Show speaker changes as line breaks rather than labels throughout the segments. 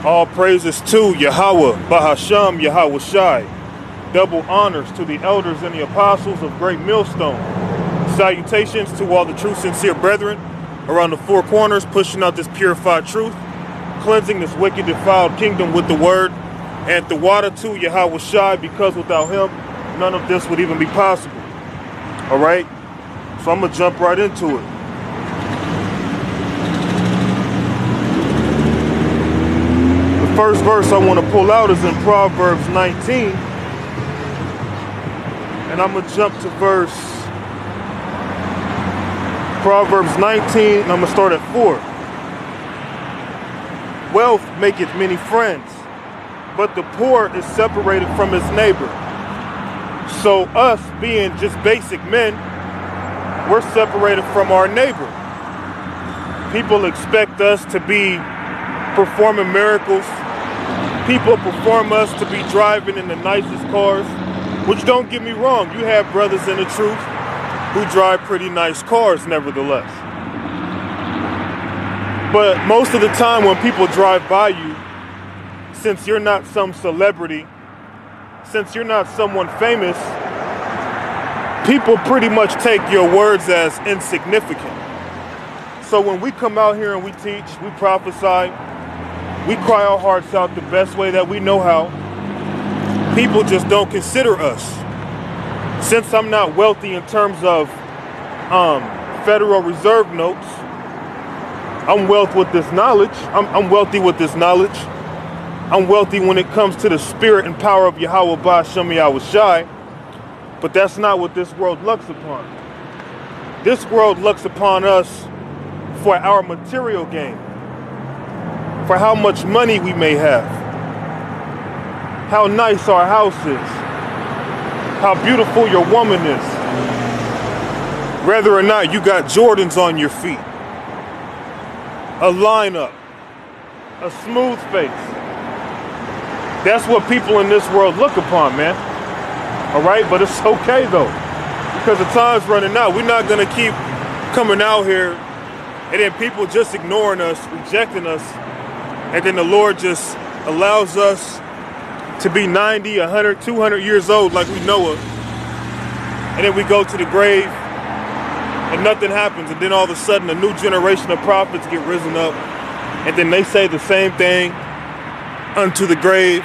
All praises to Yahweh, Bahasham, Yahweh Shai. Double honors to the elders and the apostles of Great Millstone. Salutations to all the true sincere brethren around the four corners, pushing out this purified truth, cleansing this wicked defiled kingdom with the word, and the water to Yahweh Shai, because without him, none of this would even be possible. All right? So I'm going to jump right into it. The first verse I want to pull out is in Proverbs 19. And I'm going to jump to Proverbs 19, and I'm going to start at 4. Wealth maketh many friends, but the poor is separated from his neighbor. So us being just basic men, we're separated from our neighbor. People expect us to be performing miracles. People perform us to be driving in the nicest cars, which, don't get me wrong, you have brothers in the truth who drive pretty nice cars nevertheless. But most of the time when people drive by you, since you're not some celebrity, since you're not someone famous, people pretty much take your words as insignificant. So when we come out here and we teach, we prophesy, we cry our hearts out the best way that we know how, people just don't consider us. Since I'm not wealthy in terms of Federal Reserve notes, I'm wealthy with this knowledge. I'm wealthy with this knowledge. I'm wealthy when it comes to the spirit and power of Yahweh Ba'ashem Yahweh Shai. But that's not what this world looks upon. This world looks upon us for our material gain, for how much money we may have, how nice our house is, how beautiful your woman is, whether or not you got Jordans on your feet, a lineup, a smooth face. That's what people in this world look upon, man. All right, but it's okay though, because the time's running out. We're not gonna keep coming out here and then people just ignoring us, rejecting us, and then the Lord just allows us to be 90, 100, 200 years old like we know of, and then we go to the grave and nothing happens, and then all of a sudden a new generation of prophets get risen up, and then they say the same thing unto the grave,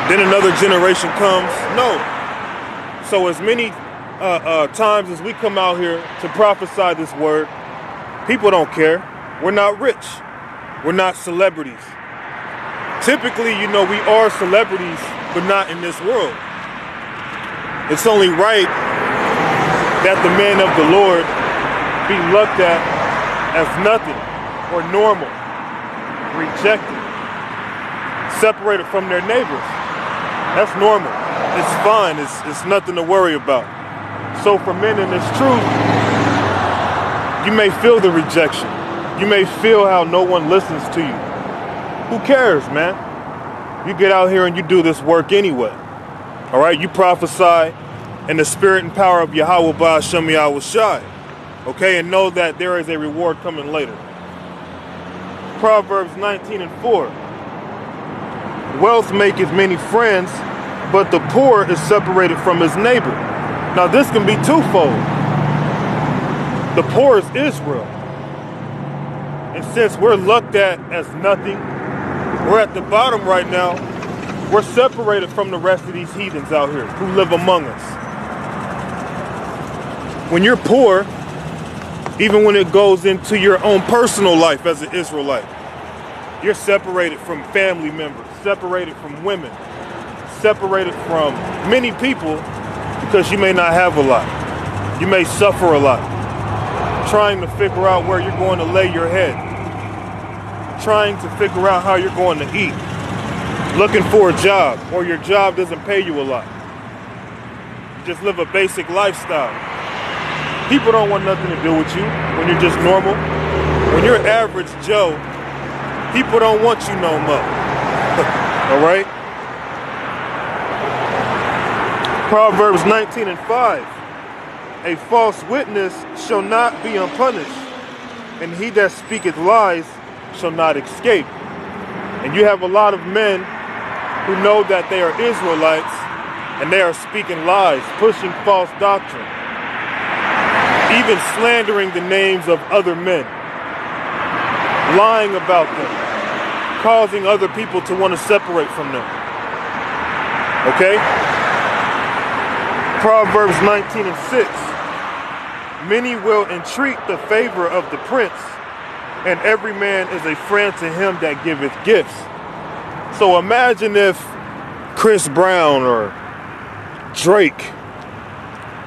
then another generation comes. No. So as many times as we come out here to prophesy this word, people don't care. We're not rich. We're not celebrities. Typically, you know, we are celebrities, but not in this world. It's only right that the men of the Lord be looked at as nothing or normal, rejected, separated from their neighbors. That's normal. It's fine. It's nothing to worry about. So for men in this truth, you may feel the rejection. You may feel how no one listens to you. Who cares, man? You get out here and you do this work anyway. All right? You prophesy in the spirit and power of Yahweh Ba'ashem Yahweh Shai. Okay? And know that there is a reward coming later. Proverbs 19 and 4. Wealth maketh many friends, but the poor is separated from his neighbor. Now this can be twofold. The poor is Israel. And since we're looked at as nothing, we're at the bottom right now, we're separated from the rest of these heathens out here who live among us. When you're poor, even when it goes into your own personal life as an Israelite, you're separated from family members, separated from women, separated from many people, because you may not have a lot. You may suffer a lot, trying to figure out where you're going to lay your head, trying to figure out how you're going to eat, looking for a job, or your job doesn't pay you a lot. You just live a basic lifestyle. People don't want nothing to do with you when you're just normal. When you're average Joe, people don't want you no more. All right? Proverbs 19 and 5. A false witness shall not be unpunished, and he that speaketh lies shall not escape. And you have a lot of men who know that they are Israelites and they are speaking lies, pushing false doctrine, even slandering the names of other men, lying about them, causing other people to want to separate from them. Okay? Proverbs 19:6. Many will entreat the favor of the prince, and every man is a friend to him that giveth gifts. So imagine if Chris Brown or Drake,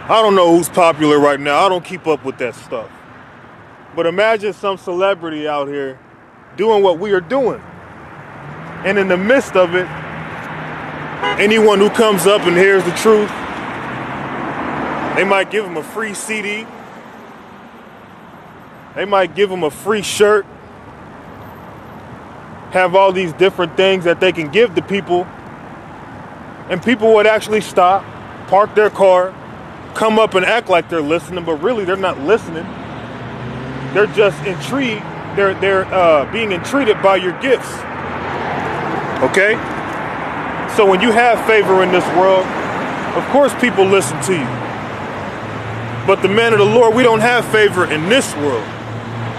I don't know who's popular right now, I don't keep up with that stuff. But imagine some celebrity out here doing what we are doing. And in the midst of it, anyone who comes up and hears the truth, they might give them a free CD. They might give them a free shirt. Have all these different things that they can give to people. And people would actually stop, park their car, come up and act like they're listening, but really they're not listening. They're just intrigued. They're being entreated by your gifts. Okay? So when you have favor in this world, of course people listen to you. But the man of the Lord, we don't have favor in this world,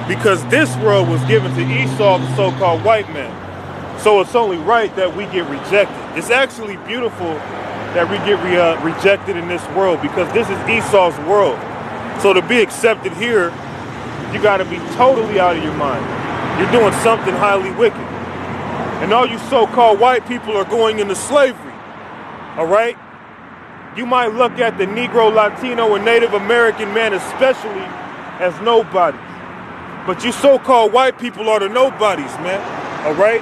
because this world was given to Esau, the so-called white man. So it's only right that we get rejected. It's actually beautiful that we get rejected in this world, because this is Esau's world. So to be accepted here, you got to be totally out of your mind. You're doing something highly wicked. And all you so-called white people are going into slavery. All right? You might look at the Negro, Latino, and Native American man especially as nobodies. But you so-called white people are the nobodies, man. All right?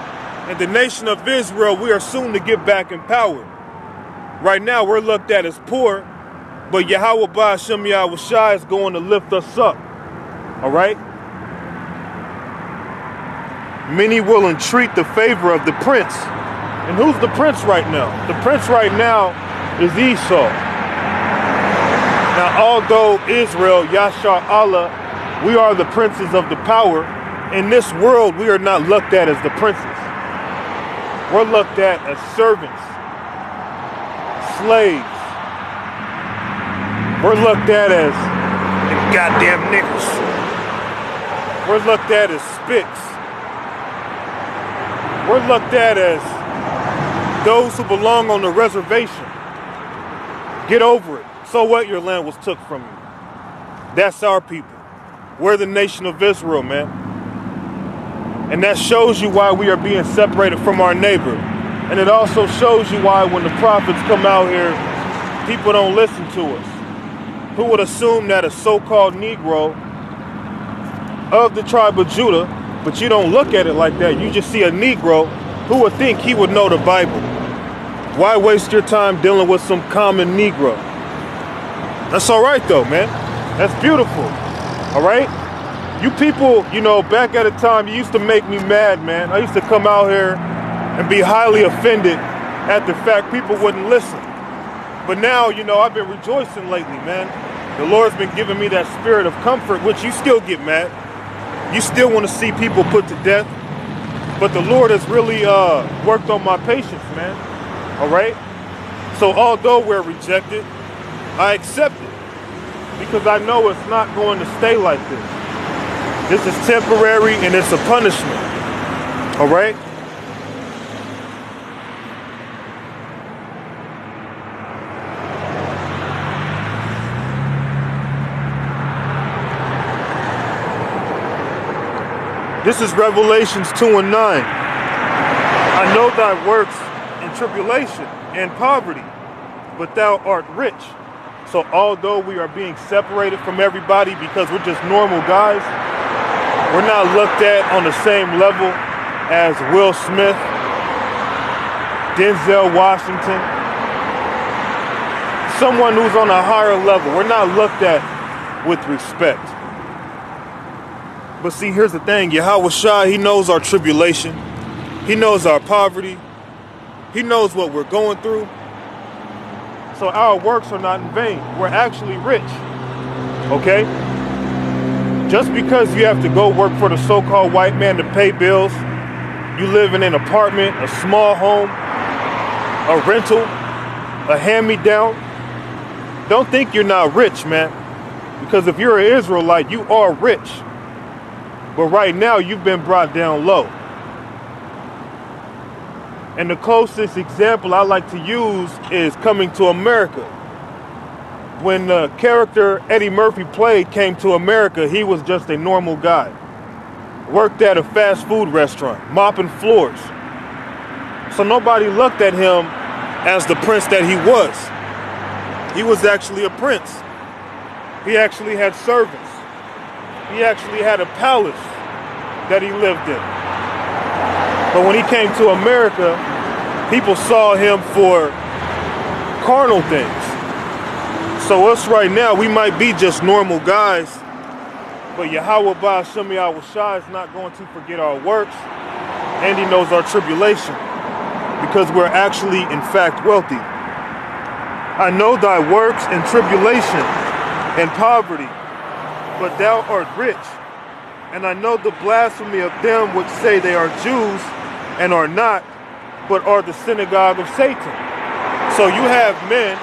And the nation of Israel, we are soon to get back in power. Right now, we're looked at as poor, but Yahweh Ba'ashem Yahweh Shai is going to lift us up. All right? Many will entreat the favor of the prince. And who's the prince right now? The prince right now is Esau. Now, although Israel, Yashar Allah, we are the princes of the power, in this world, we are not looked at as the princes. We're looked at as servants, slaves. We're looked at as goddamn niggas. We're looked at as spits. We're looked at as those who belong on the reservation. Get over it. So what, your land was took from you? That's our people. We're the nation of Israel, man. And that shows you why we are being separated from our neighbor. And it also shows you why when the prophets come out here, people don't listen to us. Who would assume that a so-called Negro of the tribe of Judah, but you don't look at it like that. You just see a Negro, who would think he would know the Bible. Why waste your time dealing with some common Negro? That's all right though, man. That's beautiful. All right? You people, you know, back at a time, you used to make me mad, man. I used to come out here and be highly offended at the fact people wouldn't listen. But now, you know, I've been rejoicing lately, man. The Lord's been giving me that spirit of comfort, which you still get mad. You still want to see people put to death. But the Lord has really worked on my patience, man. All right? So although we're rejected, I accept it, because I know it's not going to stay like this. This is temporary and it's a punishment. All right? This is Revelations 2 and 9. I know thy works in tribulation and poverty, but thou art rich. So although we are being separated from everybody because we're just normal guys, we're not looked at on the same level as Will Smith, Denzel Washington, someone who's on a higher level. We're not looked at with respect. But see, here's the thing. Yahweh Shai, he knows our tribulation. He knows our poverty. He knows what we're going through. So our works are not in vain. We're actually rich. Okay? Just because you have to go work for the so-called white man to pay bills, You live in an apartment, a small home, a rental, a hand-me-down. Don't think you're not rich, man. Because if you're an Israelite, you are rich. But right now, you've been brought down low. And the closest example I like to use is Coming to America. When the character Eddie Murphy played came to America, he was just a normal guy. Worked at a fast food restaurant, mopping floors. So nobody looked at him as the prince that he was. He was actually a prince. He actually had servants. He actually had a palace that he lived in. But when he came to America, people saw him for carnal things. So us right now, we might be just normal guys, but Yahweh Ba'Shem Yahushua is not going to forget our works, and he knows our tribulation, because we're actually, in fact, wealthy. I know thy works and tribulation and poverty, but thou art rich. And I know the blasphemy of them which say they are Jews and are not, but are the synagogue of Satan. So you have men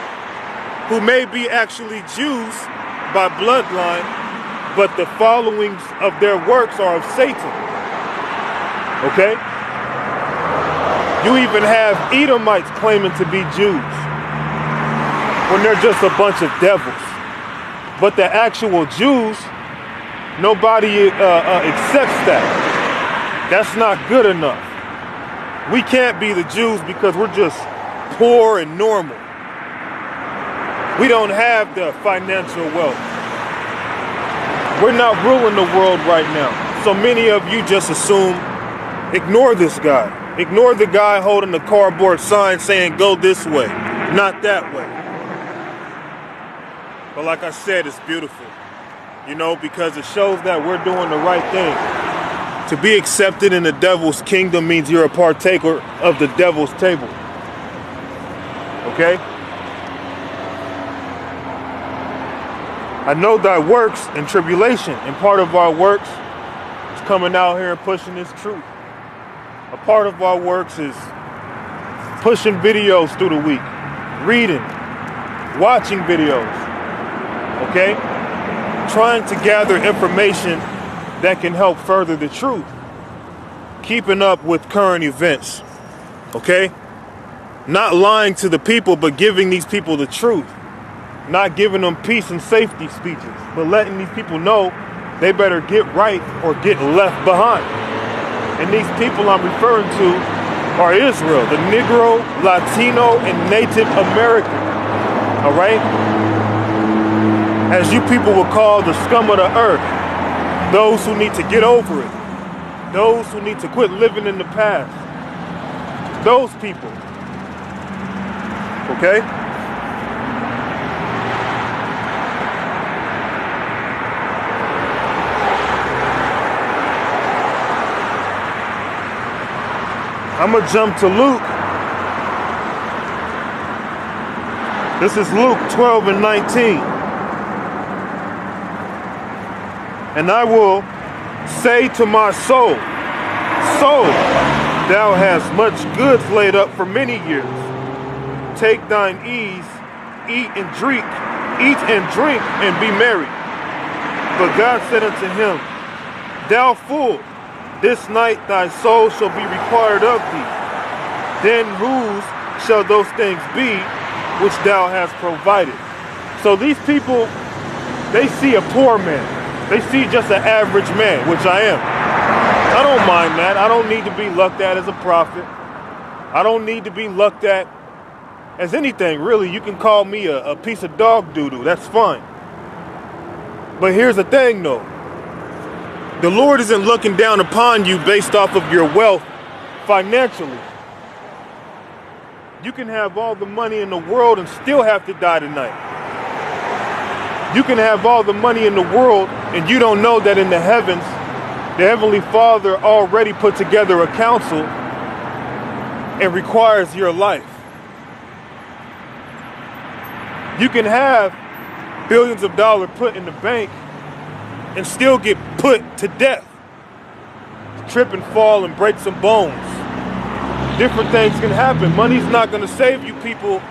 who may be actually Jews by bloodline, but the followings of their works are of Satan. Okay? You even have Edomites claiming to be Jews when they're just a bunch of devils. But the actual Jews, nobody accepts that. That's not good enough. We can't be the Jews because we're just poor and normal. We don't have the financial wealth. We're not ruling the world right now. So many of you just assume, ignore this guy. Ignore the guy holding the cardboard sign saying, go this way, not that way. But like I said, it's beautiful, you know, because it shows that we're doing the right thing. To be accepted in the devil's kingdom means you're a partaker of the devil's table. Okay? I know thy works and tribulation, and part of our works is coming out here and pushing this truth. A part of our works is pushing videos through the week, reading, watching videos, okay? Trying to gather information that can help further the truth. Keeping up with current events, okay? Not lying to the people, but giving these people the truth. Not giving them peace and safety speeches, but letting these people know they better get right or get left behind. And these people I'm referring to are Israel, the Negro, Latino, and Native American. All right? As you people will call the scum of the earth, those who need to get over it, those who need to quit living in the past, those people. Okay? I'm going to jump to Luke. This is Luke 12 and 19. And I will say to my soul, soul, thou hast much goods laid up for many years. Take thine ease, eat and drink, and be merry. But God said unto him, thou fool, this night thy soul shall be required of thee. Then whose shall those things be which thou hast provided? So these people, they see a poor man. They see just an average man, which I am. I don't mind that. I don't need to be looked at as a prophet. I don't need to be looked at as anything, really. You can call me a piece of dog doo-doo. That's fine. But here's the thing, though. The Lord isn't looking down upon you based off of your wealth financially. You can have all the money in the world and still have to die tonight. You can have all the money in the world and you don't know that in the heavens, the Heavenly Father already put together a council and requires your life. You can have billions of dollars put in the bank and still get put to death. trip and fall and break some bones. Different things can happen. Money's not going to save you people